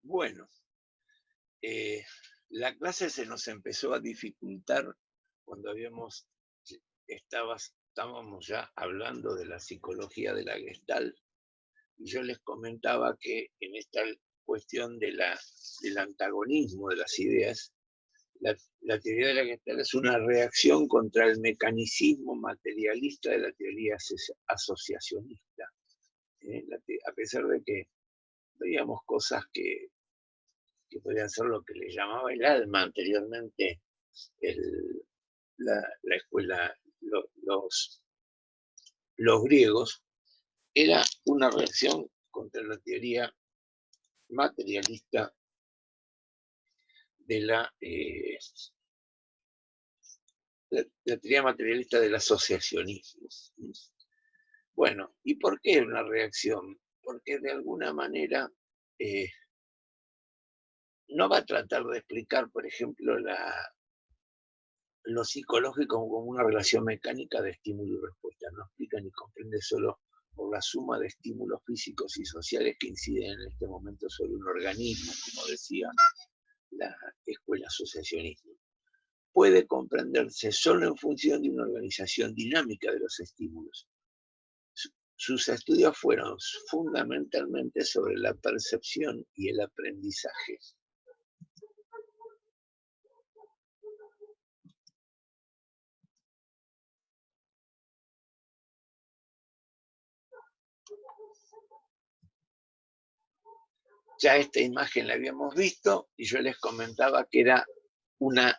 Bueno, eh, la clase se nos empezó a dificultar cuando estábamos ya hablando de la psicología de la Gestalt, y yo les comentaba que en esta cuestión del antagonismo de las ideas, la teoría de la Gestalt es una reacción contra el mecanicismo materialista de la teoría asociacionista. A pesar de que veíamos cosas que podrían ser lo que le llamaba el alma anteriormente el- la escuela, los griegos, era una reacción contra la teoría materialista de la teoría materialista del asociacionismo. Bueno, ¿y por qué una reacción? Porque de alguna manera eh, no va a tratar de explicar, por ejemplo, lo psicológico como una relación mecánica de estímulo y respuesta. No explica ni comprende solo por la suma de estímulos físicos y sociales que inciden en este momento sobre un organismo, como decía la escuela asociacionista. Puede comprenderse solo en función de una organización dinámica de los estímulos. Sus estudios fueron fundamentalmente sobre la percepción y el aprendizaje. Ya esta imagen la habíamos visto y yo les comentaba que era una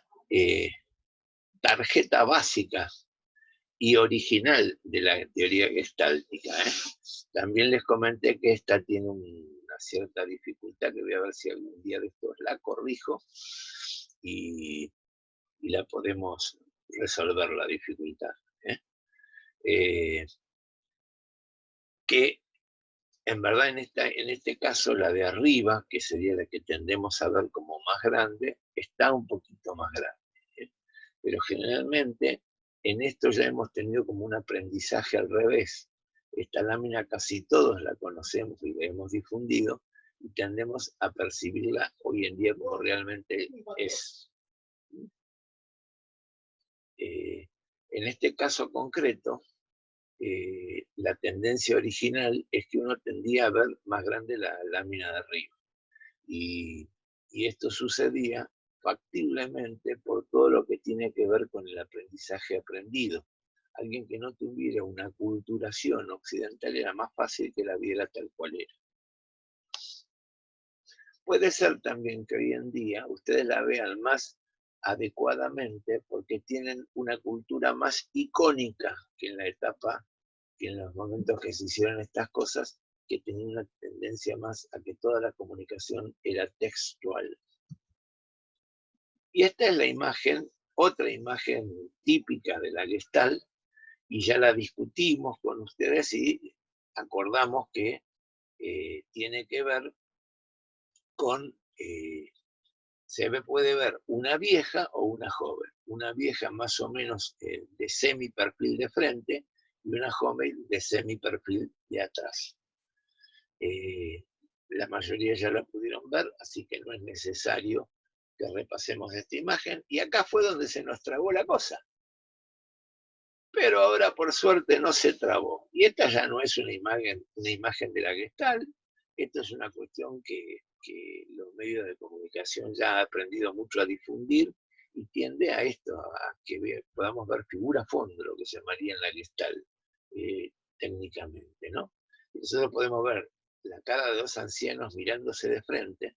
tarjeta básica y original de la teoría gestáltica. También les comenté que esta tiene una cierta dificultad, que voy a ver si algún día de estos la corrijo y, y la podemos resolver la dificultad. ¿eh? Eh, que en verdad en este caso la de arriba, que sería la que tendemos a ver como más grande, está un poquito más grande. Pero generalmente en esto ya hemos tenido como un aprendizaje al revés. Esta lámina casi todos la conocemos y la hemos difundido y tendemos a percibirla hoy en día como realmente es. En este caso concreto, la tendencia original es que uno tendía a ver más grande la lámina de arriba. Y, y esto sucedía factiblemente por todo lo que tiene que ver con el aprendizaje aprendido. Alguien que no tuviera una aculturación occidental era más fácil que la viera tal cual era. Puede ser también que hoy en día ustedes la vean más adecuadamente porque tienen una cultura más icónica que en la etapa, que en los momentos que se hicieron estas cosas, que tenían una tendencia más a que toda la comunicación era textual. Y esta es la imagen, otra imagen típica de la Gestalt, y ya la discutimos con ustedes y acordamos que tiene que ver con, puede ver una vieja o una joven. Una vieja más o menos de semi perfil de frente y una joven de semi perfil de atrás. La mayoría ya la pudieron ver, así que no es necesario que repasemos esta imagen. Y acá fue donde se nos trabó la cosa. Pero ahora por suerte no se trabó. Y esta ya no es una imagen de la Gestalt, esto es una cuestión que los medios de comunicación ya han aprendido mucho a difundir y tiende a esto, a que podamos ver figura a fondo, lo que se llamaría en la Gestalt técnicamente, ¿no? Y nosotros podemos ver la cara de dos ancianos mirándose de frente,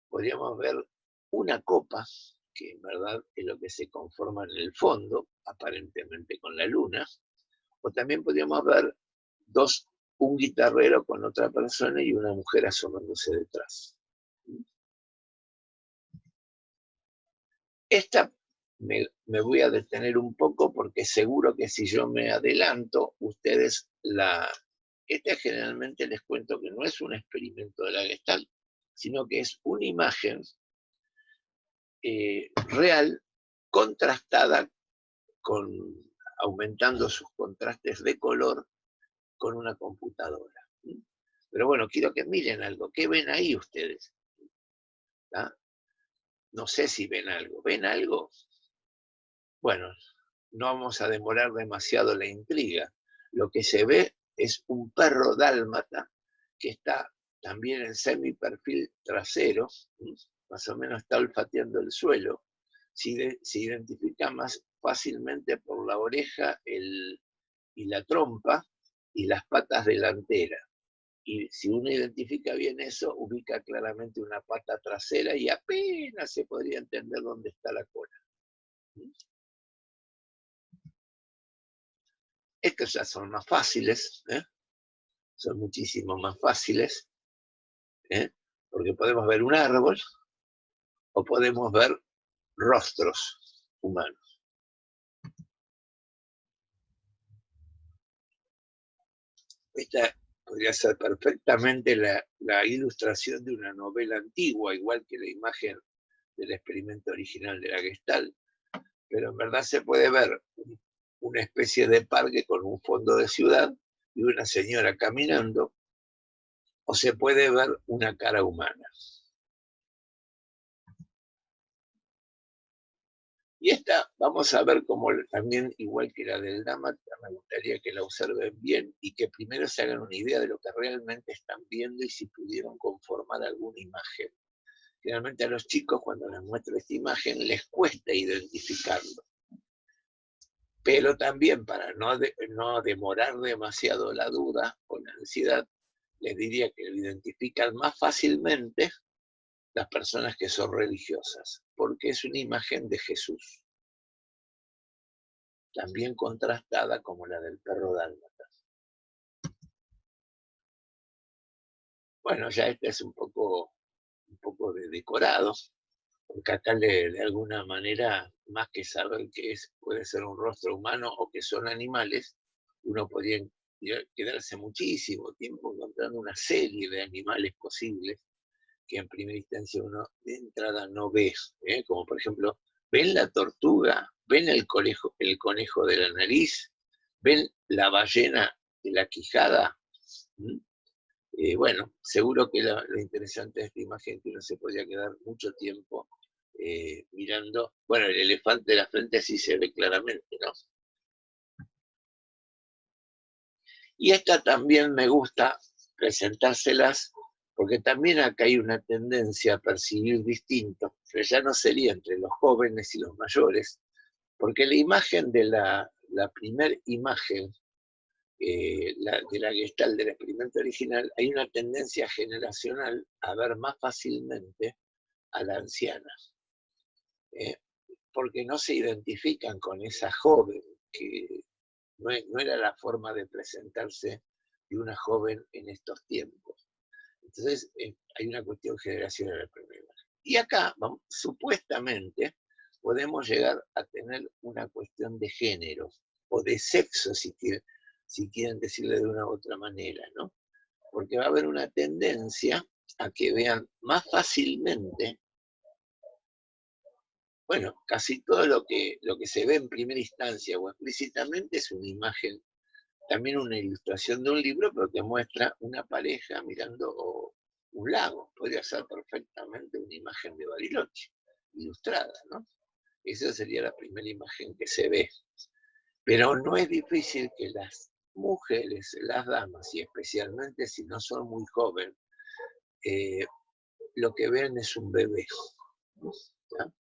podríamos ver una copa, que en verdad es lo que se conforma en el fondo, aparentemente con la luna, o también podríamos ver un guitarrero con otra persona y una mujer asomándose detrás. Esta me voy a detener un poco porque seguro que si yo me adelanto, ustedes esta generalmente les cuento que no es un experimento de la Gestalt, sino que es una imagen real contrastada con, aumentando sus contrastes de color con una computadora. Pero bueno, quiero que miren algo. ¿Qué ven ahí ustedes? ¿tá? No sé si ven algo. ¿Ven algo? Bueno, no vamos a demorar demasiado la intriga. Lo que se ve es un perro dálmata que está también en semiperfil trasero, más o menos está olfateando el suelo. Se identifica más fácilmente por la oreja y la trompa y las patas delanteras. Y si uno identifica bien eso, ubica claramente una pata trasera y apenas se podría entender dónde está la cola. Estos ya son más fáciles, son muchísimo más fáciles, porque podemos ver un árbol o podemos ver rostros humanos. Esta podría ser perfectamente la ilustración de una novela antigua, igual que la imagen del experimento original de la Gestalt, pero en verdad se puede ver una especie de parque con un fondo de ciudad y una señora caminando, o se puede ver una cara humana. Y esta vamos a ver cómo también, igual que la del Dálmata, me gustaría que la observen bien y que primero se hagan una idea de lo que realmente están viendo y si pudieron conformar alguna imagen. Generalmente a los chicos cuando les muestro esta imagen les cuesta identificarlo. Pero también para no demorar demasiado la duda o la ansiedad, les diría que lo identifican más fácilmente las personas que son religiosas, porque es una imagen de Jesús, también contrastada como la del perro dálmata. Bueno, ya este es un poco de decorado, porque acá de alguna manera, más que saber que puede ser un rostro humano o que son animales, uno podría quedarse muchísimo tiempo encontrando una serie de animales posibles que en primera instancia uno de entrada no ve, como por ejemplo, ¿ven la tortuga? ¿Ven el conejo de la nariz? ¿Ven la ballena de la quijada? Bueno, seguro que lo interesante de esta imagen es que uno se podría quedar mucho tiempo mirando. Bueno, el elefante de la frente sí se ve claramente, ¿no? Y esta también me gusta presentárselas porque también acá hay una tendencia a percibir distinto, pero ya no sería entre los jóvenes y los mayores, porque la imagen de la primera imagen de la Gestalt del experimento original, hay una tendencia generacional a ver más fácilmente a la anciana, eh, porque no se identifican con esa joven, que no era la forma de presentarse de una joven en estos tiempos. Entonces, hay una cuestión generacional primero. Y acá, supuestamente, podemos llegar a tener una cuestión de género, o de sexo, si quieren decirle de una u otra manera, ¿no? Porque va a haber una tendencia a que vean más fácilmente, bueno, casi todo lo que se ve en primera instancia o explícitamente es una imagen, también una ilustración de un libro, pero que muestra una pareja mirando un lago. Podría ser perfectamente una imagen de Bariloche, ilustrada, ¿no? Esa sería la primera imagen que se ve. Pero no es difícil que las mujeres, las damas, y especialmente si no son muy jóvenes, lo que ven es un bebé. ¿Ya?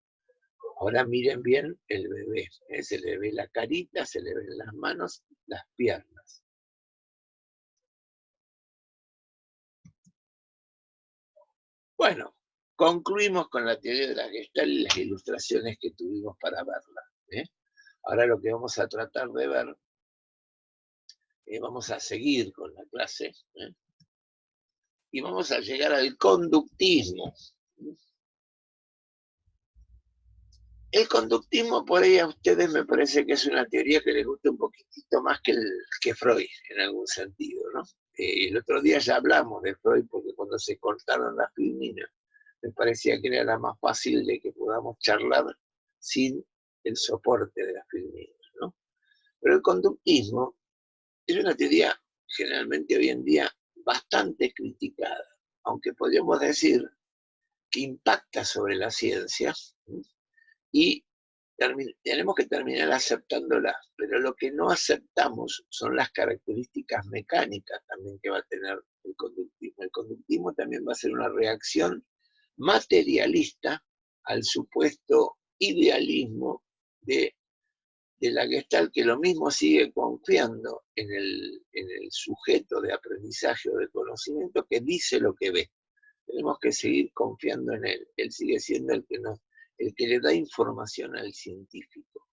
Ahora miren bien el bebé. Se le ve la carita, se le ven las manos, las piernas. Bueno, concluimos con la teoría de la Gestalt y las ilustraciones que tuvimos para verla. Ahora lo que vamos a tratar de ver, vamos a seguir con la clase, y vamos a llegar al conductismo. El conductismo por ahí a ustedes me parece que es una teoría que les gusta un poquitito más que Freud, en algún sentido, ¿no? El otro día ya hablamos de Freud porque cuando se cortaron las filminas, me parecía que era la más fácil de que podamos charlar sin el soporte de las filminas, ¿no? Pero el conductismo es una teoría generalmente hoy en día bastante criticada, aunque podríamos decir que impacta sobre la ciencia, y tenemos que terminar aceptándola, pero lo que no aceptamos son las características mecánicas también que va a tener el conductismo. El conductismo también va a ser una reacción materialista al supuesto idealismo de la Gestalt, que lo mismo sigue confiando en el sujeto de aprendizaje o de conocimiento que dice lo que ve. Tenemos que seguir confiando en él. Él sigue siendo el que le da información al científico.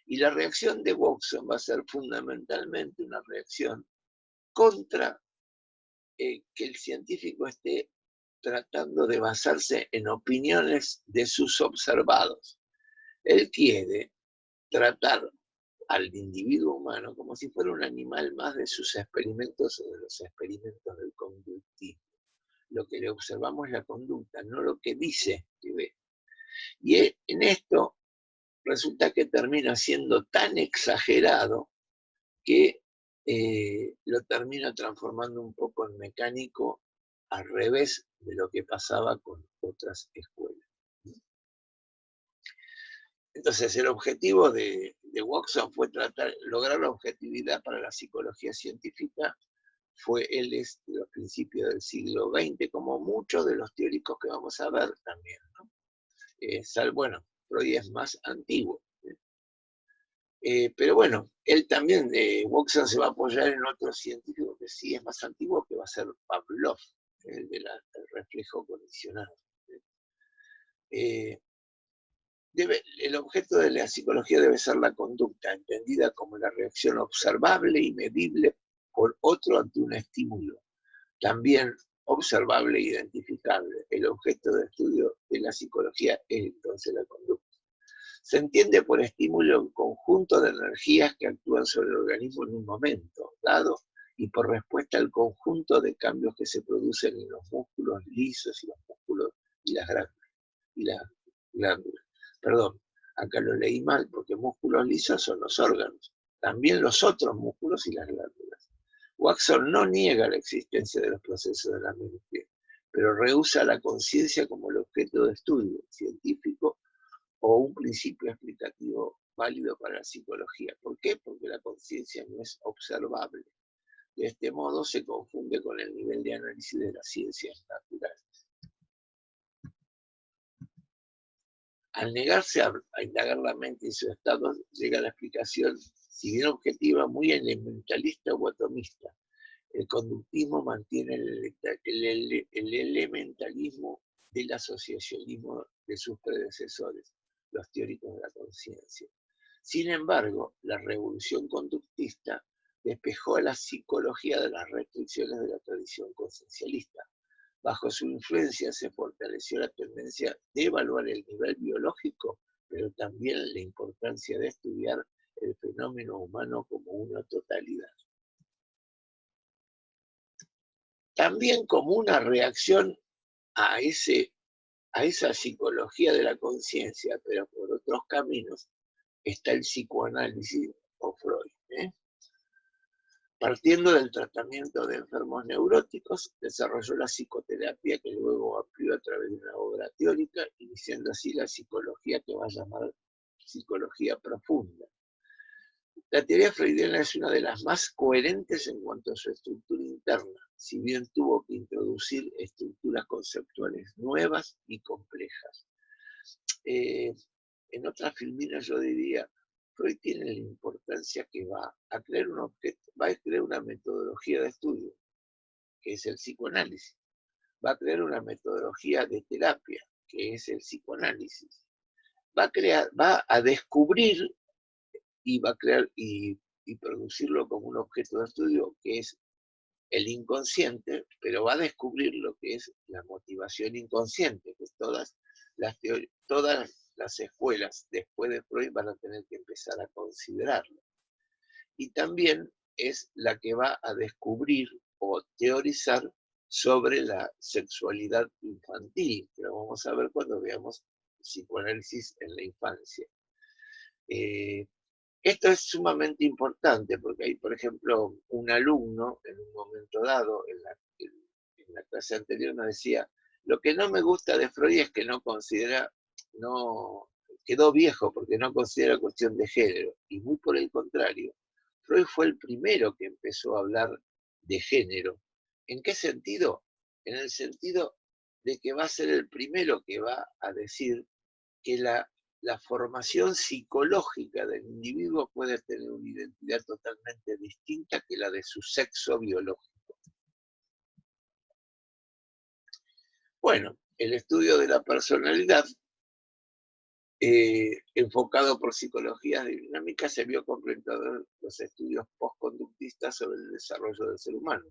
Y la reacción de Watson va a ser fundamentalmente una reacción contra que el científico esté tratando de basarse en opiniones de sus observados. Él quiere tratar al individuo humano como si fuera un animal más de sus experimentos o de los experimentos del conductismo. Lo que le observamos es la conducta, no lo que dice que ve. Y en esto resulta que termina siendo tan exagerado que lo termina transformando un poco en mecánico, al revés de lo que pasaba con otras escuelas. Entonces, el objetivo de Watson fue lograr la objetividad para la psicología científica. Él es de los principios del siglo XX, como muchos de los teóricos que vamos a ver también, ¿no? Bueno, Freud es más antiguo. Pero bueno, él también, Watson se va a apoyar en otro científico que sí es más antiguo, que va a ser Pavlov, el del reflejo condicionado. El objeto de la psicología debe ser la conducta, entendida como la reacción observable y medible por otro ante un estímulo, también observable e identificable. El objeto de estudio de la psicología es entonces la conducta. Se entiende por estímulo un conjunto de energías que actúan sobre el organismo en un momento dado y por respuesta al conjunto de cambios que se producen en los músculos lisos y los músculos y las glándulas. Perdón, acá lo leí mal porque músculos lisos son los órganos, también los otros músculos y las glándulas. Watson no niega la existencia de los procesos de la mente, pero rehúsa la conciencia como el objeto de estudio científico o un principio explicativo válido para la psicología. ¿Por qué? Porque la conciencia no es observable. De este modo se confunde con el nivel de análisis de las ciencias naturales. Al negarse a indagar la mente y su estado, llega a la explicación, si bien objetiva, muy elementalista o atomista. El conductismo mantiene el elementalismo del asociacionismo de sus predecesores, los teóricos de la conciencia. Sin embargo, la revolución conductista despejó a la psicología de las restricciones de la tradición conciencialista. Bajo su influencia se fortaleció la tendencia de evaluar el nivel biológico, pero también la importancia de estudiar el fenómeno humano como una totalidad. También como una reacción a esa psicología de la conciencia, pero por otros caminos, está el psicoanálisis o Freud. Partiendo del tratamiento de enfermos neuróticos, desarrolló la psicoterapia que luego amplió a través de una obra teórica, iniciando así la psicología que va a llamar psicología profunda. La teoría freudiana es una de las más coherentes en cuanto a su estructura interna, si bien tuvo que introducir estructuras conceptuales nuevas y complejas. En otras filminas yo diría, Freud tiene la importancia que va a crear un objeto, va a crear una metodología de estudio, que es el psicoanálisis. Va a crear una metodología de terapia, que es el psicoanálisis. Va a descubrir y va a crear y producirlo como un objeto de estudio, que es el inconsciente, pero va a descubrir lo que es la motivación inconsciente, que todas las escuelas después de Freud van a tener que empezar a considerarlo. Y también es la que va a descubrir o teorizar sobre la sexualidad infantil, que lo vamos a ver cuando veamos psicoanálisis en la infancia. Esto es sumamente importante porque hay, por ejemplo, un alumno en un momento dado, en la clase anterior nos decía, Lo que no me gusta de Freud es que no considera, no quedó viejo porque no considera cuestión de género, y muy por el contrario, Freud fue el primero que empezó a hablar de género. ¿En qué sentido? En el sentido de que va a ser el primero que va a decir que la formación psicológica del individuo puede tener una identidad totalmente distinta que la de su sexo biológico. Bueno, el estudio de la personalidad, enfocado por psicología dinámica, se vio completado en los estudios postconductistas sobre el desarrollo del ser humano.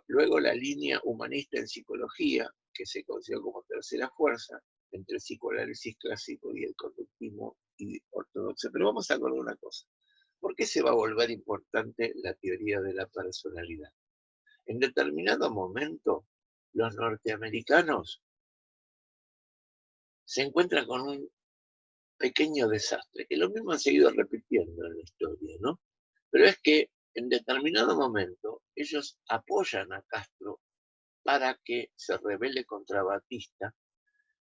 Luego la línea humanista en psicología, que se considera como tercera fuerza, entre el psicoanálisis clásico y el conductismo y ortodoxo. Pero vamos a acordar una cosa. ¿Por qué se va a volver importante la teoría de la personalidad? En determinado momento, los norteamericanos se encuentran con un pequeño desastre, que lo mismo han seguido repitiendo en la historia, ¿no? Pero es que en determinado momento ellos apoyan a Castro para que se rebele contra Batista,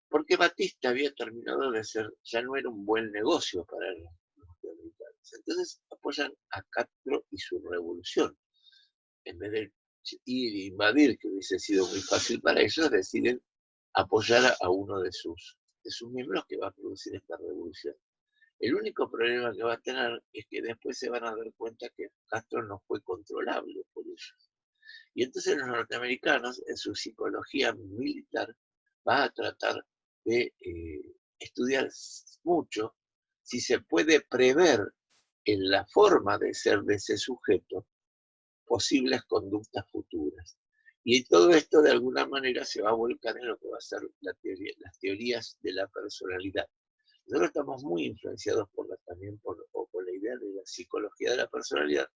porque Batista había terminado de ser, ya no era un buen negocio para los norteamericanos. Entonces apoyan a Castro y su revolución. En vez de ir e invadir, que hubiese sido muy fácil para ellos, deciden apoyar a uno de sus miembros que va a producir esta revolución. El único problema que va a tener es que después se van a dar cuenta que Castro no fue controlable por ellos. Y entonces los norteamericanos, en su psicología militar, van a tratar de estudiar mucho si se puede prever en la forma de ser de ese sujeto posibles conductas futuras. Y todo esto de alguna manera se va a volcar en lo que va a ser las teorías de la personalidad. Nosotros estamos muy influenciados también por la idea de la psicología de la personalidad.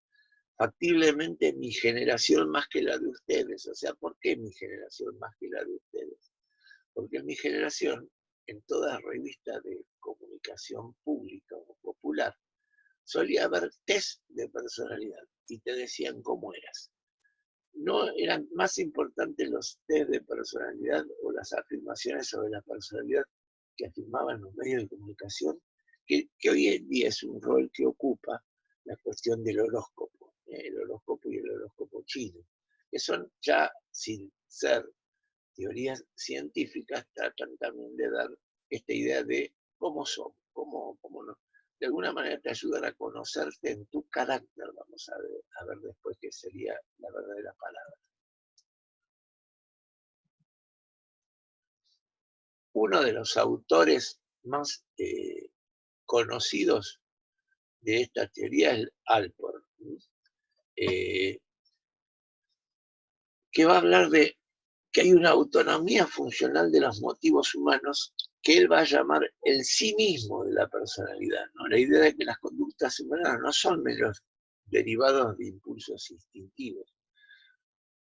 Factiblemente mi generación más que la de ustedes. O sea, ¿por qué mi generación más que la de ustedes? Porque en mi generación, en toda revista de comunicación pública o popular, solía haber test de personalidad y te decían cómo eras. No eran más importantes los test de personalidad o las afirmaciones sobre la personalidad que afirmaban los medios de comunicación, que hoy en día es un rol que ocupa la cuestión del horóscopo, el horóscopo y el horóscopo chino, que son ya, sin ser teorías científicas, tratan también de dar esta idea de cómo somos, cómo no. De alguna manera te ayudan a conocerte en tu carácter, vamos a ver después qué sería la verdadera palabra. Uno de los autores más conocidos de esta teoría es Alport, eh, que va a hablar de que hay una autonomía funcional de los motivos humanos que él va a llamar el sí mismo de la personalidad, ¿no? La idea de que las conductas humanas no son meros derivados de impulsos instintivos,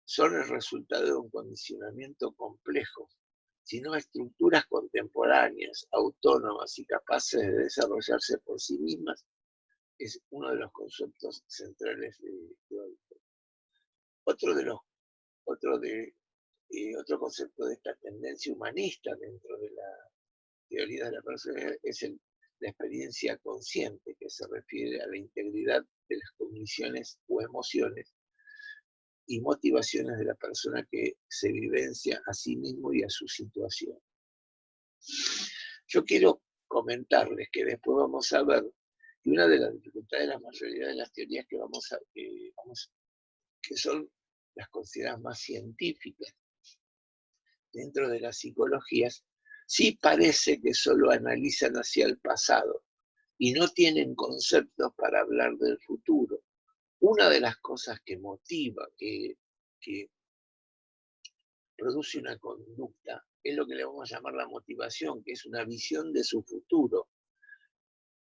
son el resultado de un condicionamiento complejo, sino estructuras contemporáneas, autónomas y capaces de desarrollarse por sí mismas, es uno de los conceptos centrales de hoy. Otro, de los, otro, de, otro concepto de esta tendencia humanista dentro de la teoría de la personalidad es la experiencia consciente, que se refiere a la integridad de las cogniciones o emociones y motivaciones de la persona que se vivencia a sí mismo y a su situación. Yo quiero comentarles que después vamos a ver que una de las dificultades de la mayoría de las teorías que son las consideradas más científicas dentro de las psicologías, sí parece que solo analizan hacia el pasado y no tienen conceptos para hablar del futuro. Una de las cosas que motiva, que produce una conducta, es lo que le vamos a llamar la motivación, que es una visión de su futuro.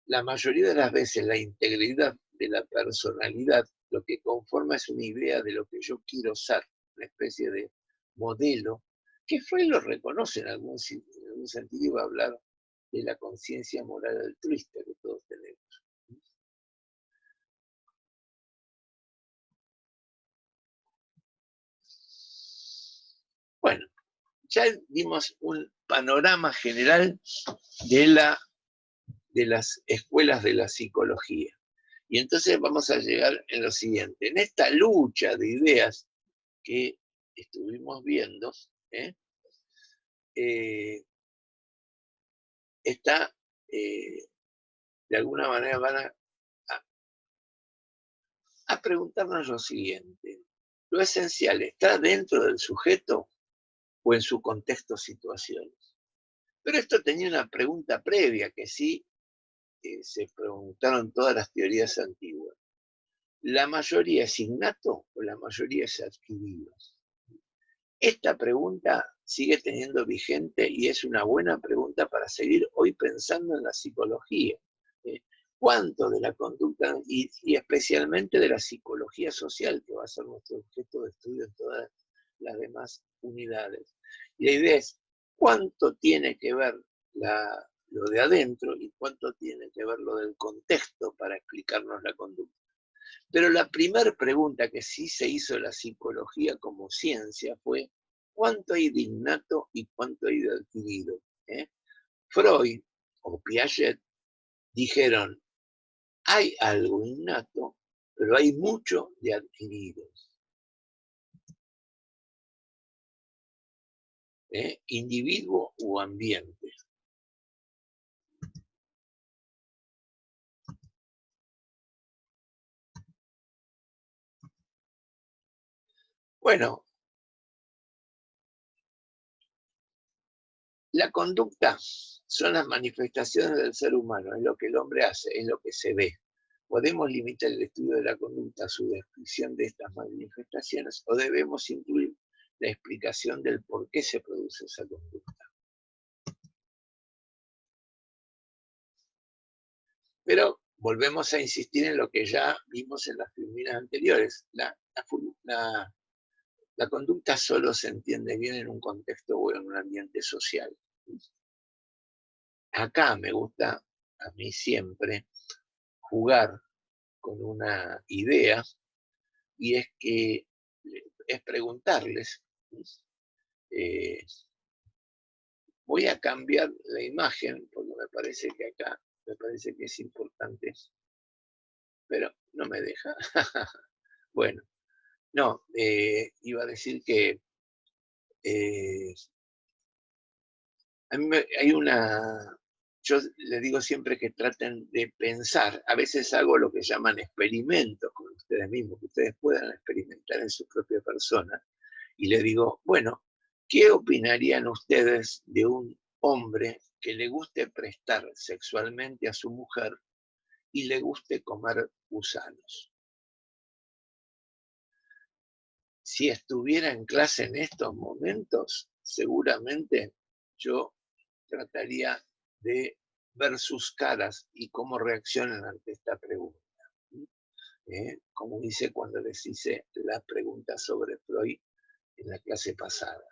La mayoría de las veces la integridad de la personalidad lo que conforma es una idea de lo que yo quiero ser, una especie de modelo, que Freud lo reconoce en algún sentido y va a hablar de la conciencia moral altruista que todos tenemos. Bueno, ya dimos un panorama general de las escuelas de la psicología. Y entonces vamos a llegar en lo siguiente. En esta lucha de ideas que estuvimos viendo, está, de alguna manera van a preguntarnos lo siguiente. ¿Lo esencial está dentro del sujeto o en su contexto situaciones? Pero esto tenía una pregunta previa que sí se preguntaron todas las teorías antiguas. ¿La mayoría es innato o la mayoría es adquirido? Esta pregunta sigue teniendo vigente y es una buena pregunta para seguir hoy pensando en la psicología. ¿eh? ¿Cuánto de la conducta y especialmente de la psicología social, que va a ser nuestro objeto de estudio en todas las demás unidades? Y la idea es, ¿cuánto tiene que ver lo de adentro y cuánto tiene que ver lo del contexto para explicarnos la conducta? Pero la primera pregunta que sí se hizo la psicología como ciencia fue, ¿cuánto hay de innato y cuánto hay de adquirido? Freud o Piaget dijeron, hay algo innato, pero hay mucho de adquirido. Individuo u ambiente. Bueno, la conducta son las manifestaciones del ser humano, es lo que el hombre hace, es lo que se ve. ¿Podemos limitar el estudio de la conducta a su descripción de estas manifestaciones o debemos incluir la explicación del por qué se produce esa conducta? Pero volvemos a insistir en lo que ya vimos en las primeras anteriores. La conducta solo se entiende bien en un contexto o en un ambiente social. Acá me gusta, a mí siempre, jugar con una idea, y es que es preguntarles, eh, voy a cambiar la imagen, porque me parece que acá, me parece que es importante, pero no me deja. Bueno, no, iba a decir que eh, hay una, yo les digo siempre que traten de pensar, a veces hago lo que llaman experimentos con ustedes mismos, que ustedes puedan experimentar en su propia persona, y les digo, bueno, ¿qué opinarían ustedes de un hombre que le guste prestar sexualmente a su mujer y le guste comer gusanos? Si estuviera en clase en estos momentos, seguramente yo trataría de ver sus caras y cómo reaccionan ante esta pregunta. Como hice cuando les hice la pregunta sobre Freud en la clase pasada.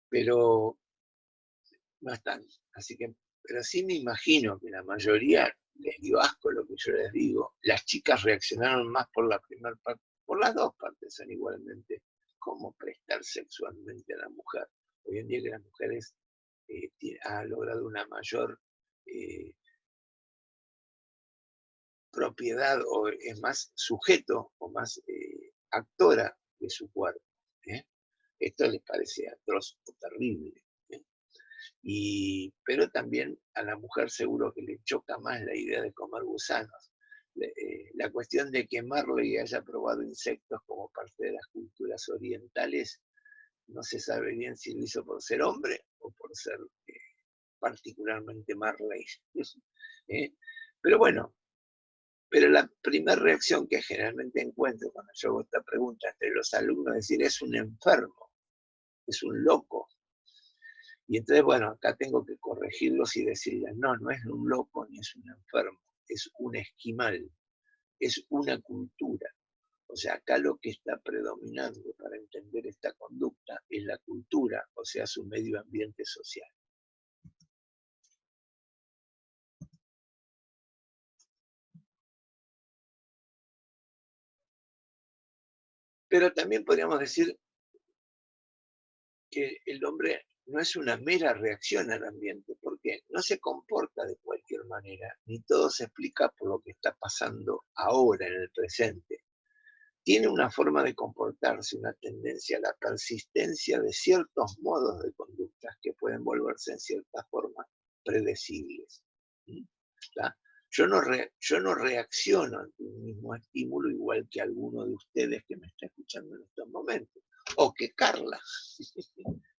Pero no están. Así que, pero sí me imagino que la mayoría les dio asco lo que yo les digo. Las chicas reaccionaron más por la primera parte, por las dos partes son igualmente, cómo prestar sexualmente a la mujer. Hoy en día que las mujeres ha logrado una mayor propiedad o es más sujeto o más actora de su cuerpo. ¿eh? Esto les parece atroz o terrible. ¿eh? Pero también a la mujer seguro que le choca más la idea de comer gusanos. La cuestión de que Marley haya probado insectos como parte de las culturas orientales, no se sabe bien si lo hizo por ser hombre o por ser particularmente Marley. ¿eh? Pero bueno, pero la primera reacción que generalmente encuentro cuando yo hago esta pregunta entre los alumnos es decir, es un enfermo, es un loco. Y entonces, bueno, acá tengo que corregirlos y decirles, no, no es un loco ni es un enfermo, es un esquimal, es una cultura. O sea, acá lo que está predominando para entender esta conducta es la cultura, o sea, su medio ambiente social. Pero también podríamos decir, que el hombre no es una mera reacción al ambiente, porque no se comporta de cualquier manera, ni todo se explica por lo que está pasando ahora en el presente. Tiene una forma de comportarse, una tendencia a la persistencia de ciertos modos de conductas que pueden volverse en cierta forma predecibles. ¿Mm? ¿Está? Yo no reacciono ante un mismo estímulo igual que alguno de ustedes que me está escuchando en estos momentos, o que Carla,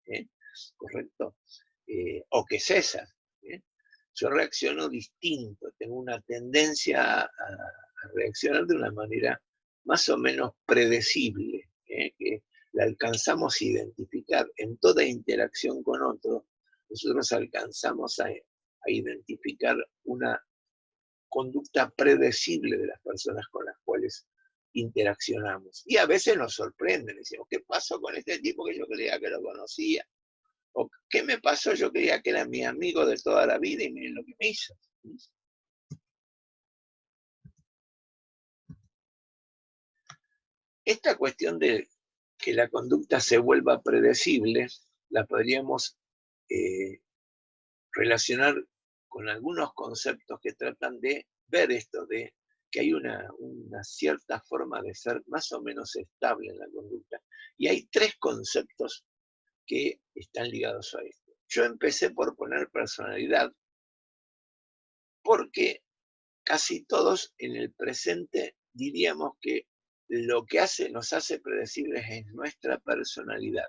¿eh? ¿Correcto? O que César. ¿eh? Yo reacciono distinto, tengo una tendencia a reaccionar de una manera más o menos predecible, que la alcanzamos a identificar en toda interacción con otro. Nosotros alcanzamos a identificar una conducta predecible de las personas con las cuales interaccionamos. Y a veces nos sorprenden, decimos, ¿qué pasó con este tipo que yo creía que lo conocía? ¿O qué me pasó? Yo creía que era mi amigo de toda la vida y miren lo que me hizo. Esta cuestión de que la conducta se vuelva predecible, la podríamos relacionar con algunos conceptos que tratan de ver esto, de que hay una cierta forma de ser más o menos estable en la conducta. Y hay tres conceptos que están ligados a esto. Yo empecé por poner personalidad porque casi todos en el presente diríamos que lo que nos hace predecibles es nuestra personalidad.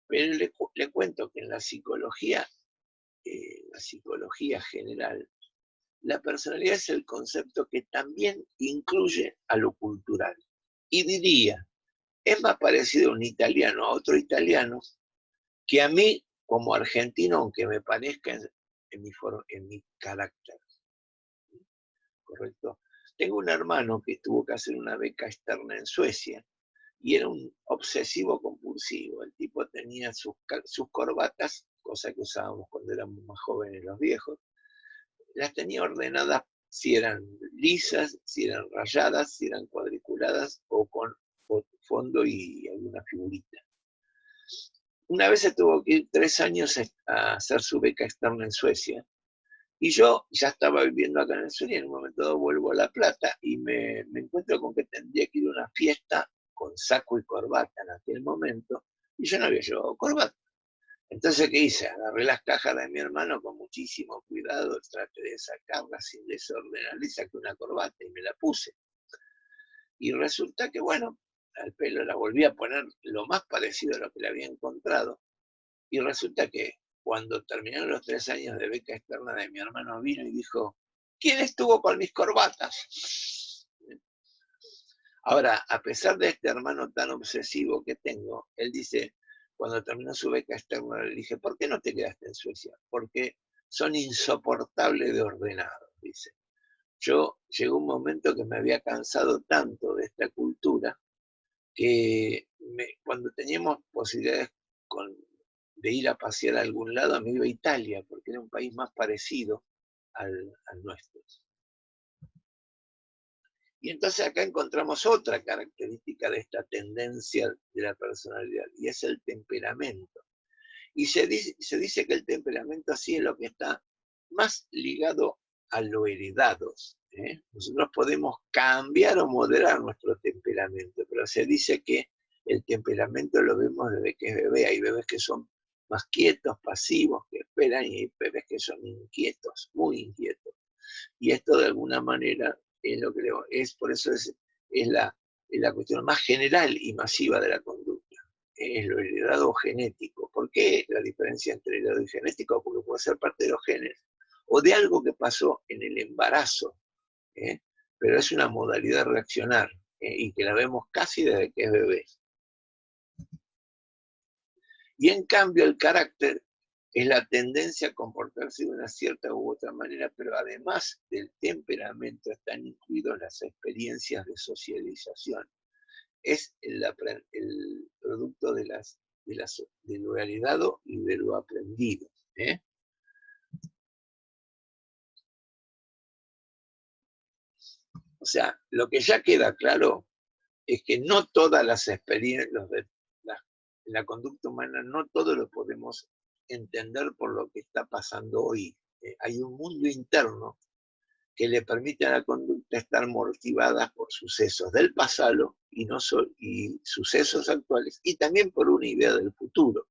Pero le cuento que en la psicología general, la personalidad es el concepto que también incluye a lo cultural. Y diría, es más parecido a un italiano a otro italiano que a mí como argentino, aunque me parezca en mi carácter. ¿Correcto? Tengo un hermano que tuvo que hacer una beca externa en Suecia y era un obsesivo compulsivo. El tipo tenía sus corbatas, cosa que usábamos cuando éramos más jóvenes los viejos, las tenía ordenadas si eran lisas, si eran rayadas, si eran cuadriculadas o con fondo y alguna figurita. Una vez se tuvo que ir 3 años a hacer su beca externa en Suecia. Y yo ya estaba viviendo acá en Suecia y en un momento dado vuelvo a La Plata y me encuentro con que tendría que ir a una fiesta con saco y corbata en aquel momento, y yo no había llevado corbata. Entonces, ¿qué hice? Agarré las cajas de mi hermano con muchísimo cuidado, traté de sacarlas sin desordenar, le saqué una corbata y me la puse. Y resulta que, bueno, al pelo la volví a poner lo más parecido a lo que le había encontrado. Y resulta que cuando terminaron los 3 años de beca externa de mi hermano, vino y dijo, ¿quién estuvo con mis corbatas? Ahora, a pesar de este hermano tan obsesivo que tengo, él dice, cuando terminó su beca externa, le dije, ¿por qué no te quedaste en Suecia? Porque son insoportables de ordenados, dice. Yo llegó un momento que me había cansado tanto de esta cultura que cuando teníamos posibilidades de ir a pasear a algún lado, me iba a Italia, porque era un país más parecido al nuestro. Y entonces acá encontramos otra característica de esta tendencia de la personalidad, y es el temperamento. Y se dice que el temperamento así es lo que está más ligado a lo heredado. Nosotros podemos cambiar o moderar nuestro temperamento, pero se dice que el temperamento lo vemos desde que es bebé. Hay bebés que son más quietos, pasivos, que esperan, y hay bebés que son inquietos, muy inquietos. Y esto de alguna manera es lo que es, por eso es la cuestión más general y masiva de la conducta. Es lo heredado genético. ¿Por qué la diferencia entre heredado y genético? Porque puede ser parte de los genes o de algo que pasó en el embarazo, pero es una modalidad de reaccionar y que la vemos casi desde que es bebé. Y en cambio el carácter es la tendencia a comportarse de una cierta u otra manera, pero además del temperamento están incluidos las experiencias de socialización. Es el producto de lo heredado y de lo aprendido. O sea, lo que ya queda claro es que no todas las experiencias, en la conducta humana no todo lo podemos entender por lo que está pasando hoy. Hay un mundo interno que le permite a la conducta estar motivada por sucesos del pasado y sucesos actuales, y también por una idea del futuro.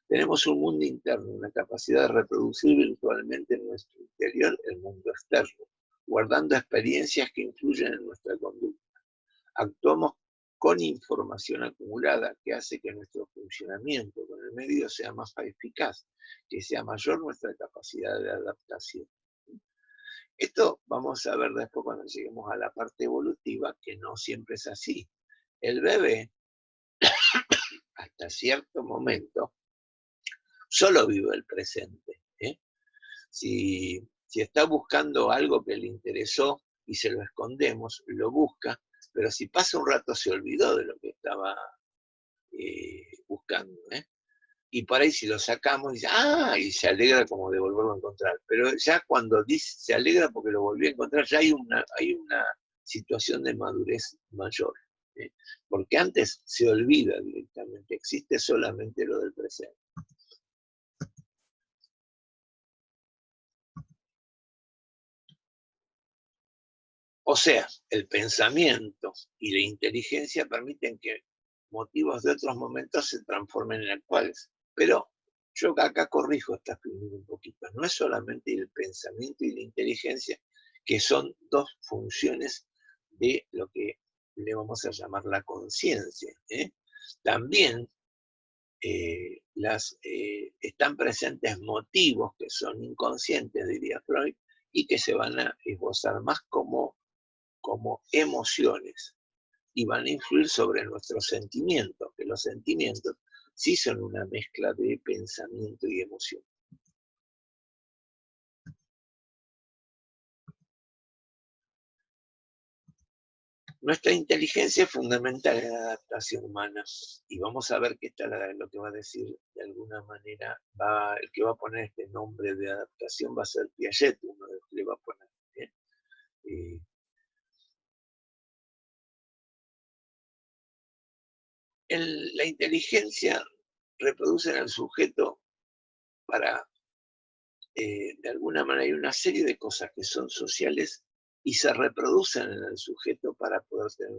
Tenemos un mundo interno, una capacidad de reproducir virtualmente en nuestro interior el mundo externo, guardando experiencias que influyen en nuestra conducta. Actuamos con información acumulada que hace que nuestro funcionamiento con el medio sea más eficaz, que sea mayor nuestra capacidad de adaptación. Esto vamos a ver después cuando lleguemos a la parte evolutiva, que no siempre es así. El bebé, hasta cierto momento, solo vive el presente. Si está buscando algo que le interesó y se lo escondemos, lo busca, pero si pasa un rato se olvidó de lo que estaba buscando. Y por ahí si lo sacamos, dice, y se alegra como de volverlo a encontrar. Pero ya cuando dice, se alegra porque lo volvió a encontrar, ya hay una situación de madurez mayor. Porque antes se olvida directamente, existe solamente lo del presente. O sea, el pensamiento y la inteligencia permiten que motivos de otros momentos se transformen en actuales. Pero yo acá corrijo esta figura un poquito. No es solamente el pensamiento y la inteligencia, que son dos funciones de lo que le vamos a llamar la conciencia. También están presentes motivos que son inconscientes, diría Freud, y que se van a esbozar más como emociones y van a influir sobre nuestros sentimientos, que los sentimientos sí son una mezcla de pensamiento y emoción. Nuestra inteligencia es fundamental en la adaptación humana y vamos a ver que lo que va a decir de alguna manera, el que va a poner este nombre de adaptación va a ser Piaget, uno de los que le va a poner. La inteligencia reproduce en el sujeto para, de alguna manera, hay una serie de cosas que son sociales y se reproducen en el sujeto para poder tener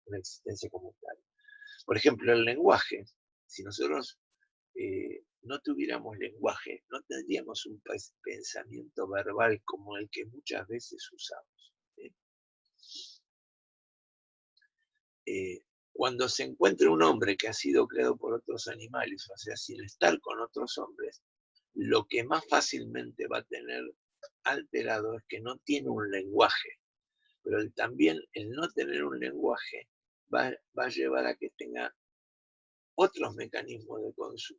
una existencia como tal. Por ejemplo, el lenguaje. Si nosotros no tuviéramos lenguaje, no tendríamos un pensamiento verbal como el que muchas veces usamos. Cuando se encuentra un hombre que ha sido creado por otros animales, o sea, sin estar con otros hombres, lo que más fácilmente va a tener alterado es que no tiene un lenguaje, pero también el no tener un lenguaje va a llevar a que tenga otros mecanismos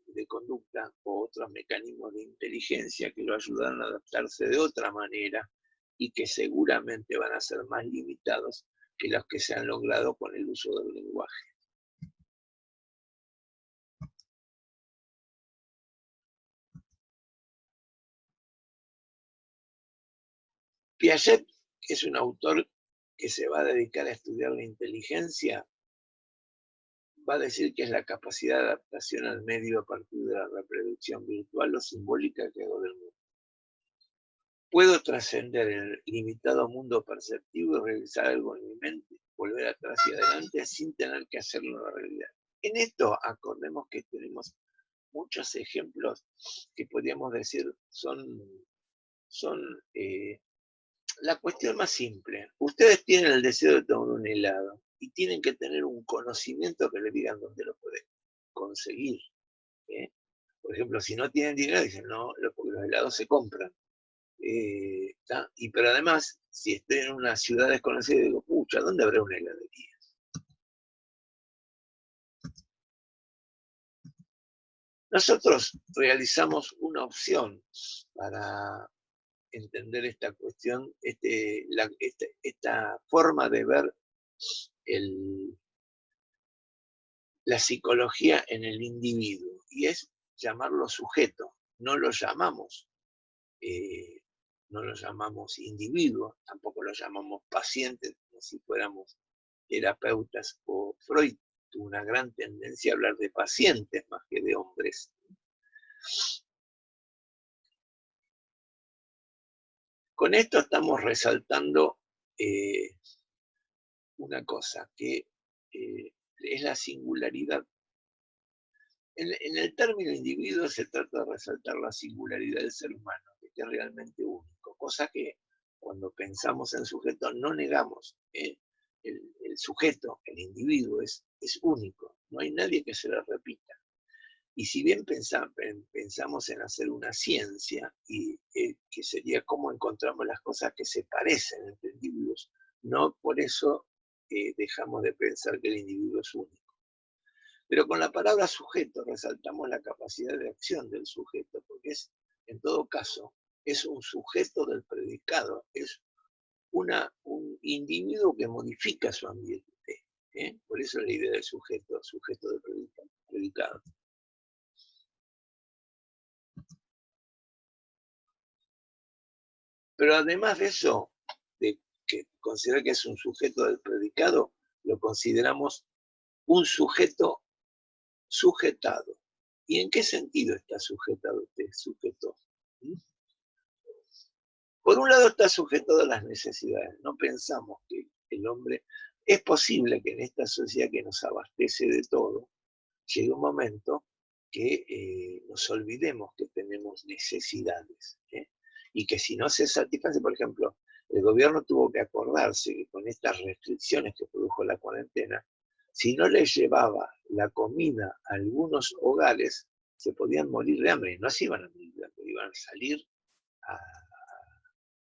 de conducta o otros mecanismos de inteligencia que lo ayudan a adaptarse de otra manera y que seguramente van a ser más limitados que los que se han logrado con el uso del lenguaje. Piaget es un autor que se va a dedicar a estudiar la inteligencia, va a decir que es la capacidad de adaptación al medio a partir de la reproducción virtual o simbólica que hago del mundo. Puedo trascender el limitado mundo perceptivo y realizar algo en mi mente, volver atrás y adelante sin tener que hacerlo en la realidad. En esto acordemos que tenemos muchos ejemplos que podríamos decir son la cuestión más simple. Ustedes tienen el deseo de tomar un helado y tienen que tener un conocimiento que les digan dónde lo pueden conseguir. Por ejemplo, si no tienen dinero, dicen, no, porque los helados se compran. Pero además, si estoy en una ciudad desconocida, digo, pucha, ¿dónde habrá una heladería? Nosotros realizamos una opción para entender esta cuestión, esta forma de ver la psicología en el individuo, y es llamarlo sujeto. No lo llamamos, no lo llamamos individuo, tampoco lo llamamos paciente, como si fuéramos terapeutas o Freud tuvo una gran tendencia a hablar de pacientes más que de hombres. Con esto estamos resaltando una cosa, que es la singularidad. En el término individuo se trata de resaltar la singularidad del ser humano, que es realmente único, cosa que cuando pensamos en sujeto no negamos. El sujeto, el individuo es único, no hay nadie que se lo repita. Y si bien pensamos en hacer una ciencia, que sería cómo encontramos las cosas que se parecen entre individuos, no por eso dejamos de pensar que el individuo es único. Pero con la palabra sujeto resaltamos la capacidad de acción del sujeto, porque es, en todo caso, es un sujeto del predicado, es un individuo que modifica su ambiente. Por eso la idea del sujeto del predicado. Pero además de eso, de que considerar que es un sujeto del predicado, lo consideramos un sujeto sujetado. ¿Y en qué sentido está sujetado este sujeto? Por un lado está sujetado a las necesidades. No pensamos que el hombre... Es posible que en esta sociedad que nos abastece de todo, llegue un momento que nos olvidemos que tenemos necesidades. Y que si no se satisface, por ejemplo, el gobierno tuvo que acordarse que con estas restricciones que produjo la cuarentena, si no les llevaba la comida a algunos hogares, se podían morir de hambre. No se iban a morir de hambre, iban a salir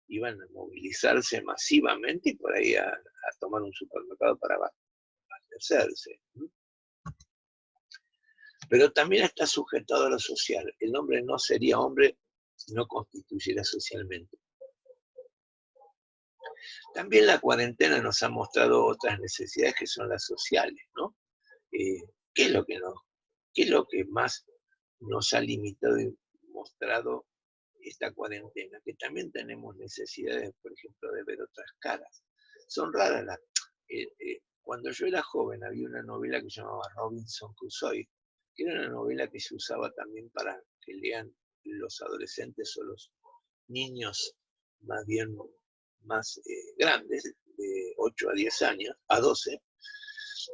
iban a movilizarse masivamente y por ahí a tomar un supermercado para abastecerse. Pero también está sujetado a lo social. El hombre no sería hombre si no constituyera socialmente. También la cuarentena nos ha mostrado otras necesidades que son las sociales, ¿no? ¿Qué es lo que más nos ha limitado y mostrado esta cuarentena? Que también tenemos necesidades, por ejemplo, de ver otras caras. Son raras las... cuando yo era joven había una novela que se llamaba Robinson Crusoe, que era una novela que se usaba también para que lean los adolescentes o los niños más bien más grandes, de 8 a 10 años, a 12,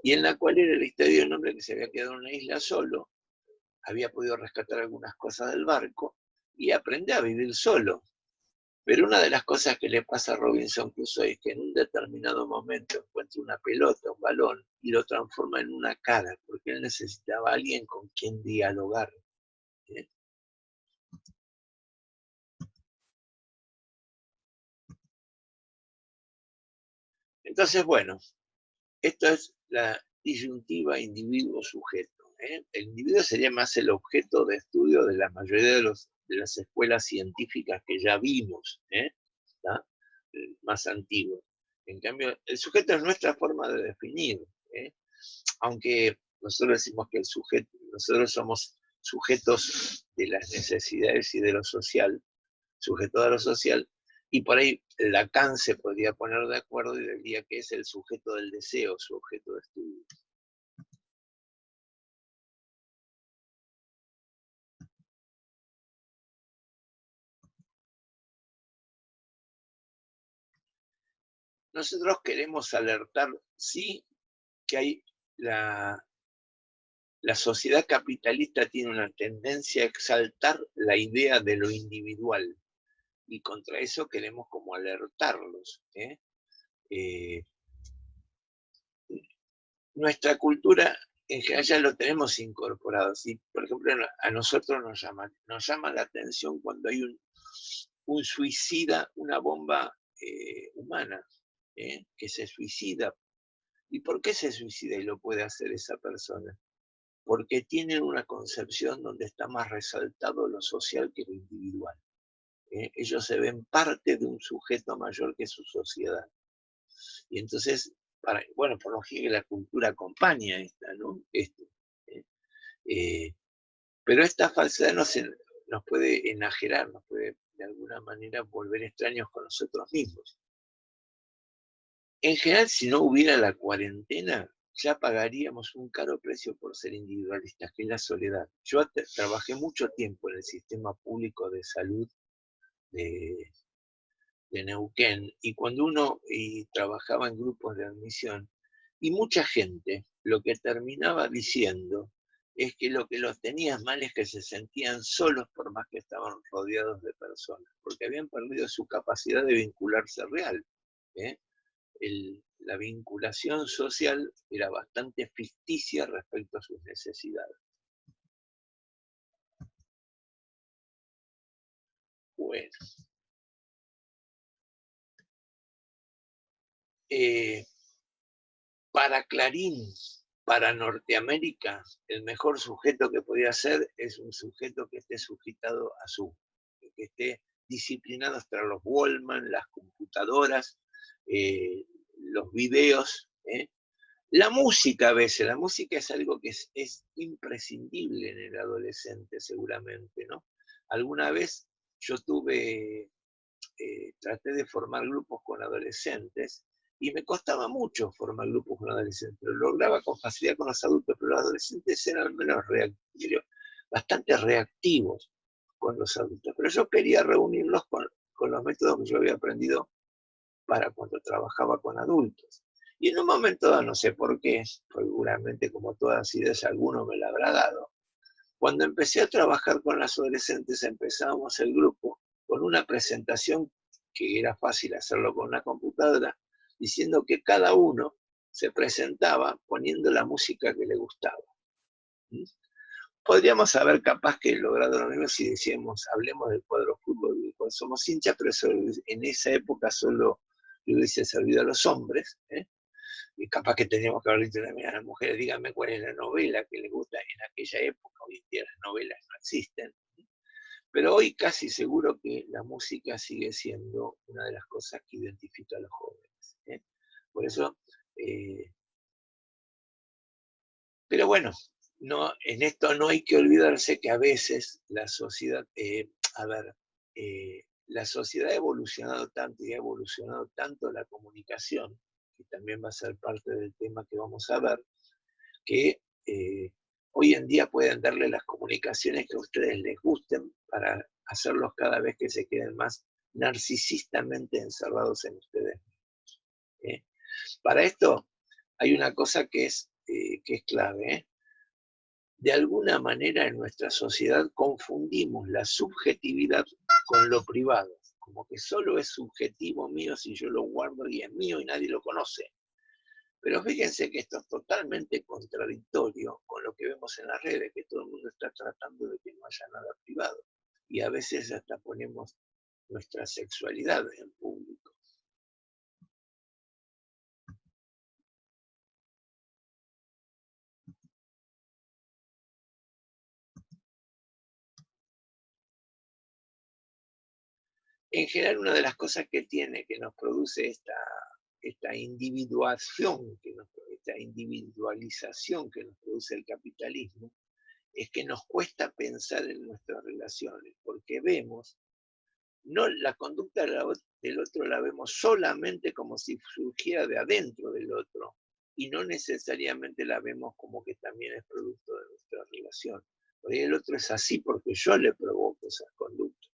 y en la cual era la historia de un hombre que se había quedado en una isla solo, había podido rescatar algunas cosas del barco y aprende a vivir solo. Pero una de las cosas que le pasa a Robinson Crusoe es que en un determinado momento encuentra una pelota, un balón, y lo transforma en una cara, porque él necesitaba a alguien con quien dialogar. Entonces, bueno, esto es la disyuntiva individuo-sujeto. El individuo sería más el objeto de estudio de la mayoría de las escuelas científicas que ya vimos, más antiguas. En cambio, el sujeto es nuestra forma de definir, aunque nosotros decimos que nosotros somos sujetos de las necesidades y de lo social, sujeto a lo social, y por ahí Lacan se podría poner de acuerdo y diría que es el sujeto del deseo, su objeto de estudio. Nosotros queremos alertar, sí, que hay la sociedad capitalista tiene una tendencia a exaltar la idea de lo individual, y contra eso queremos como alertarlos. Nuestra cultura en general ya lo tenemos incorporado. ¿Sí? Por ejemplo, a nosotros nos llama la atención cuando hay un suicida, una bomba humana, que se suicida. ¿Y por qué se suicida y lo puede hacer esa persona? Porque tienen una concepción donde está más resaltado lo social que lo individual. Ellos se ven parte de un sujeto mayor que su sociedad. Y entonces, bueno, por lógica la cultura acompaña esta, ¿no? Pero esta falsedad nos puede enajerar, nos puede de alguna manera volver extraños con nosotros mismos. En general, si no hubiera la cuarentena, ya pagaríamos un caro precio por ser individualistas, que es la soledad. Yo trabajé mucho tiempo en el sistema público de salud de, de Neuquén, y cuando uno trabajaba en grupos de admisión, y mucha gente lo que terminaba diciendo es que lo que los tenía mal es que se sentían solos por más que estaban rodeados de personas, porque habían perdido su capacidad de vincularse real. ¿eh? La vinculación social era bastante ficticia respecto a sus necesidades. Bueno, para Clarín, para Norteamérica, el mejor sujeto que podía ser es un sujeto que esté sujetado a que esté disciplinado hasta los Wallman, las computadoras, los videos. La música a veces, la música es algo que es imprescindible en el adolescente seguramente, ¿no? Alguna vez yo traté de formar grupos con adolescentes y me costaba mucho formar grupos con adolescentes. Lo lograba con facilidad con los adultos, pero los adolescentes eran menos bastante reactivos con los adultos. Pero yo quería reunirlos con los métodos que yo había aprendido para cuando trabajaba con adultos. Y en un momento dado, no sé por qué, seguramente como todas ideas, alguno me la habrá dado. Cuando empecé a trabajar con las adolescentes, empezábamos el grupo con una presentación que era fácil hacerlo con una computadora, diciendo que cada uno se presentaba poniendo la música que le gustaba. Podríamos haber capaz que logrado lo mismo si decíamos, hablemos del cuadro fútbol del cual somos hinchas, pero eso, en esa época solo le hubiese servido a los hombres, y capaz que teníamos que haber dicho a las mujeres, díganme cuál es la novela que les gusta en aquella época. Hoy en día las novelas no existen, pero hoy casi seguro que la música sigue siendo una de las cosas que identifica a los jóvenes. Por eso, pero bueno, no, en esto no hay que olvidarse que a veces la sociedad, la sociedad ha evolucionado tanto y ha evolucionado tanto la comunicación, que también va a ser parte del tema que vamos a ver, que hoy en día pueden darle las comunicaciones que a ustedes les gusten para hacerlos cada vez que se queden más narcisistamente encerrados en ustedes mismos. Para esto hay una cosa que es clave. De alguna manera en nuestra sociedad confundimos la subjetividad con lo privado, como que solo es subjetivo mío si yo lo guardo y es mío y nadie lo conoce. Pero fíjense que esto es totalmente contradictorio con lo que vemos en las redes, que todo el mundo está tratando de que no haya nada privado. Y a veces hasta ponemos nuestra sexualidad en público. En general, una de las cosas que tiene, que nos produce esta individuación, esta individualización que nos produce el capitalismo, es que nos cuesta pensar en nuestras relaciones, porque vemos, no la conducta del otro la vemos solamente como si surgiera de adentro del otro, y no necesariamente la vemos como que también es producto de nuestra relación. Por ahí el otro es así porque yo le provoco esas conductas.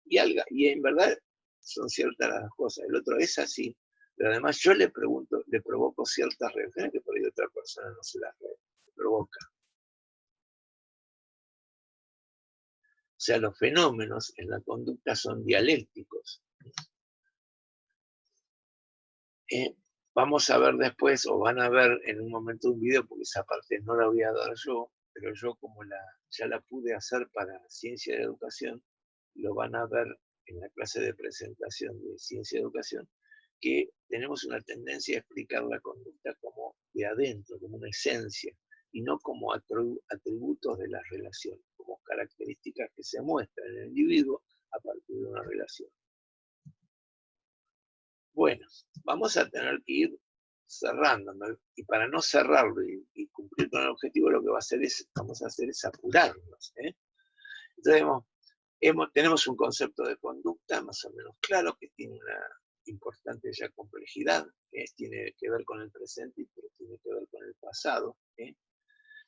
Y en verdad son ciertas las cosas. El otro es así, pero además yo le provoco ciertas reacciones que por ahí otra persona no se las provoca. O sea, los fenómenos en la conducta son dialécticos. Vamos a ver después, o van a ver en un momento un video, porque esa parte no la voy a dar yo, pero yo como ya la pude hacer para Ciencia de Educación, lo van a ver en la clase de presentación de Ciencia de Educación, que tenemos una tendencia a explicar la conducta como de adentro, como una esencia, y no como atributos de las relaciones, como características que se muestran en el individuo a partir de una relación. Bueno, vamos a tener que ir cerrando, ¿no? Y para no cerrarlo y cumplir con el objetivo, lo que vamos a hacer es apurarnos. Entonces tenemos un concepto de conducta más o menos claro, que tiene importante ya complejidad, tiene que ver con el presente, pero tiene que ver con el pasado,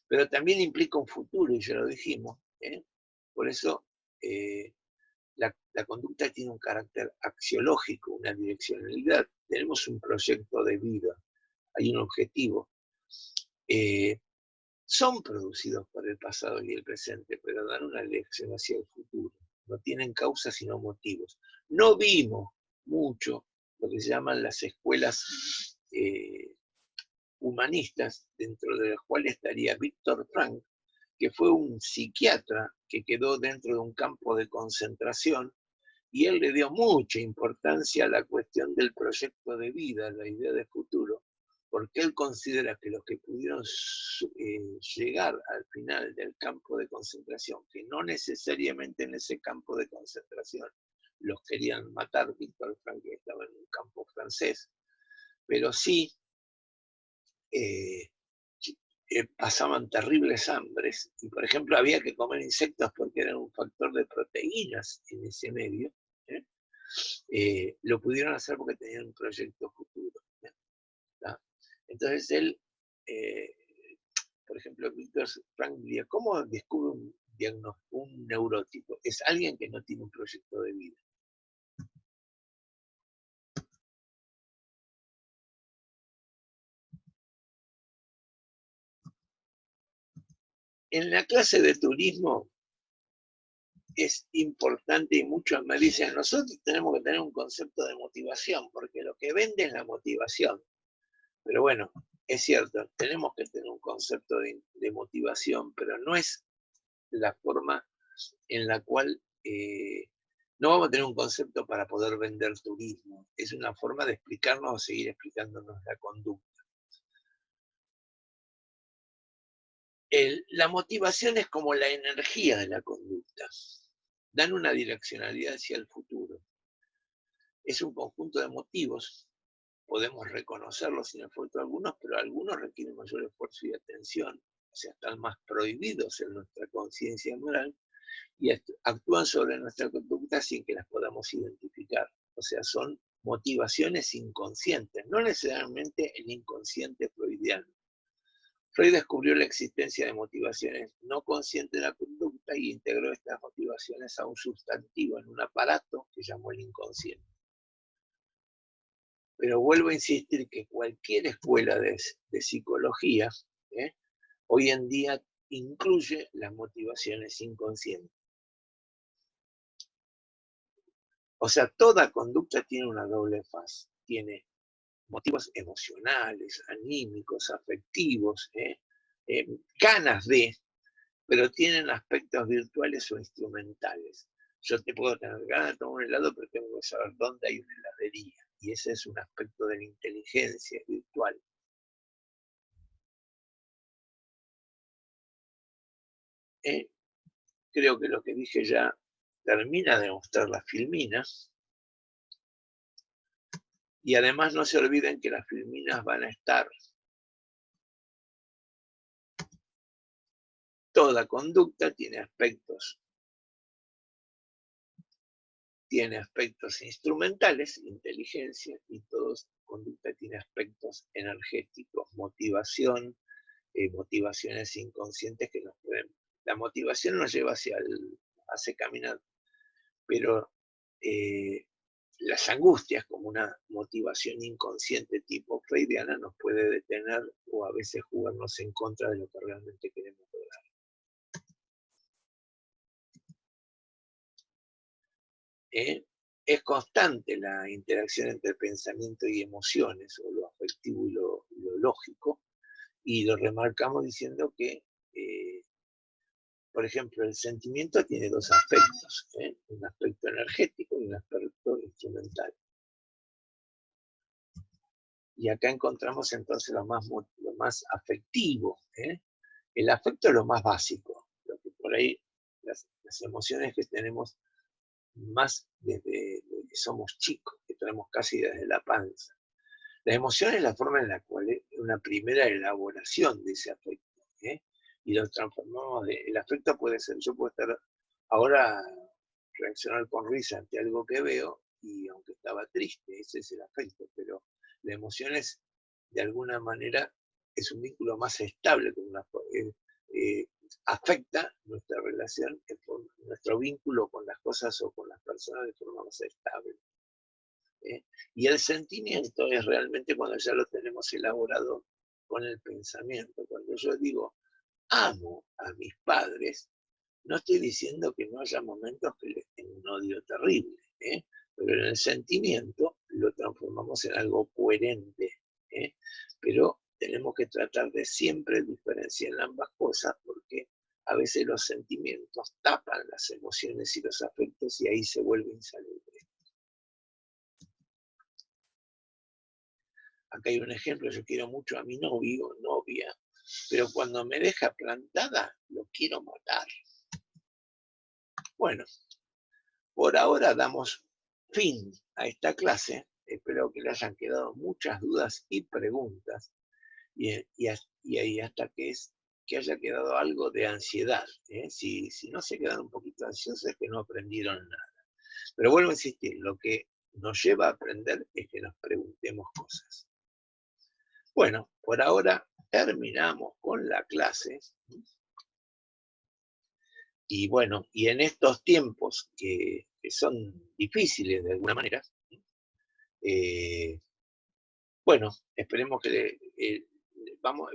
pero también implica un futuro, y ya lo dijimos. Por eso la conducta tiene un carácter axiológico, una direccionalidad. Tenemos un proyecto de vida, hay un objetivo. Son producidos por el pasado y el presente, pero dan una lección hacia el futuro. No tienen causas sino motivos. No vimos mucho lo que se llaman las escuelas humanistas, dentro de las cuales estaría Víctor Frank, que fue un psiquiatra que quedó dentro de un campo de concentración, y él le dio mucha importancia a la cuestión del proyecto de vida, la idea de futuro, porque él considera que los que pudieron llegar al final del campo de concentración, que no necesariamente en ese campo de concentración los querían matar, Víctor Frank estaba en un campo francés, pero sí pasaban terribles hambres, y por ejemplo había que comer insectos porque eran un factor de proteínas en ese medio. Lo pudieron hacer porque tenían un proyecto futuro. Entonces él, por ejemplo, Víctor Frank diría, ¿cómo descubre un neurótipo? Es alguien que no tiene un proyecto de vida. En la clase de turismo es importante, y muchos me dicen, nosotros tenemos que tener un concepto de motivación, porque lo que vende es la motivación. Pero bueno, es cierto, tenemos que tener un concepto de motivación, pero no es la forma en la cual no vamos a tener un concepto para poder vender turismo. Es una forma de explicarnos o seguir explicándonos la conducta. La motivación es como la energía de la conducta. Dan una direccionalidad hacia el futuro. Es un conjunto de motivos. Podemos reconocerlos sin esfuerzo algunos, pero algunos requieren mayor esfuerzo y atención. O sea, están más prohibidos en nuestra conciencia moral y actúan sobre nuestra conducta sin que las podamos identificar. O sea, son motivaciones inconscientes, no necesariamente el inconsciente freudiano. Freud descubrió la existencia de motivaciones no conscientes de la conducta y integró estas motivaciones a un sustantivo en un aparato que llamó el inconsciente. Pero vuelvo a insistir que cualquier escuela de psicología hoy en día incluye las motivaciones inconscientes. O sea, toda conducta tiene una doble faz. Tiene motivos emocionales, anímicos, afectivos, ganas de, pero tienen aspectos virtuales o instrumentales. Yo te puedo tener ganas de tomar un helado, pero tengo que saber dónde hay una heladería. Y ese es un aspecto de la inteligencia virtual. Creo que lo que dije ya termina de mostrar las filminas. Y además no se olviden que las filminas van a estar. Toda conducta tiene aspectos instrumentales, inteligencia, y toda conducta tiene aspectos energéticos, motivación, motivaciones inconscientes que nos pueden. La motivación nos lleva hace caminar, pero las angustias, como una motivación inconsciente tipo freudiana, nos puede detener o a veces jugarnos en contra de lo que realmente queremos lograr. Es constante la interacción entre pensamiento y emociones, o lo afectivo y lo lógico, y lo remarcamos diciendo que, por ejemplo, el sentimiento tiene dos aspectos, un aspecto energético y un aspecto instrumental. Y acá encontramos entonces lo más afectivo. El afecto es lo más básico, lo que por ahí las emociones que tenemos más desde que somos chicos, que tenemos casi desde la panza. La emoción es la forma en la cual es una primera elaboración de ese afecto, y lo transformamos. El afecto puede ser, yo puedo estar ahora reaccionar con risa ante algo que veo, y aunque estaba triste, ese es el afecto, pero la emoción es, de alguna manera, es un vínculo más estable con afecta nuestra relación, nuestro vínculo con las cosas o con las personas de forma más estable. ¿Eh? Y el sentimiento es realmente cuando ya lo tenemos elaborado con el pensamiento. Cuando yo digo, amo a mis padres, no estoy diciendo que no haya momentos que les tenga un odio terrible, ¿eh? Pero en el sentimiento lo transformamos en algo coherente, ¿eh? Pero tenemos que tratar de siempre diferenciar ambas cosas porque a veces los sentimientos tapan las emociones y los afectos y ahí se vuelve insalubre. Acá hay un ejemplo, yo quiero mucho a mi novio, novia, pero cuando me deja plantada, lo quiero matar. Bueno, por ahora damos fin a esta clase. Espero que le hayan quedado muchas dudas y preguntas y ahí hasta que haya quedado algo de ansiedad. ¿Eh? Si no se quedan un poquito ansiosos es que no aprendieron nada. Pero vuelvo a insistir, lo que nos lleva a aprender es que nos preguntemos cosas. Bueno, por ahora terminamos con la clase. Y bueno, y en estos tiempos que son difíciles de alguna manera, eh, bueno, esperemos que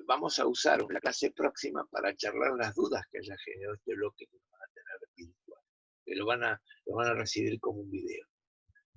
vamos a usar la clase próxima para charlar las dudas que haya generado este bloque que van a tener virtual, que lo van a recibir como un video.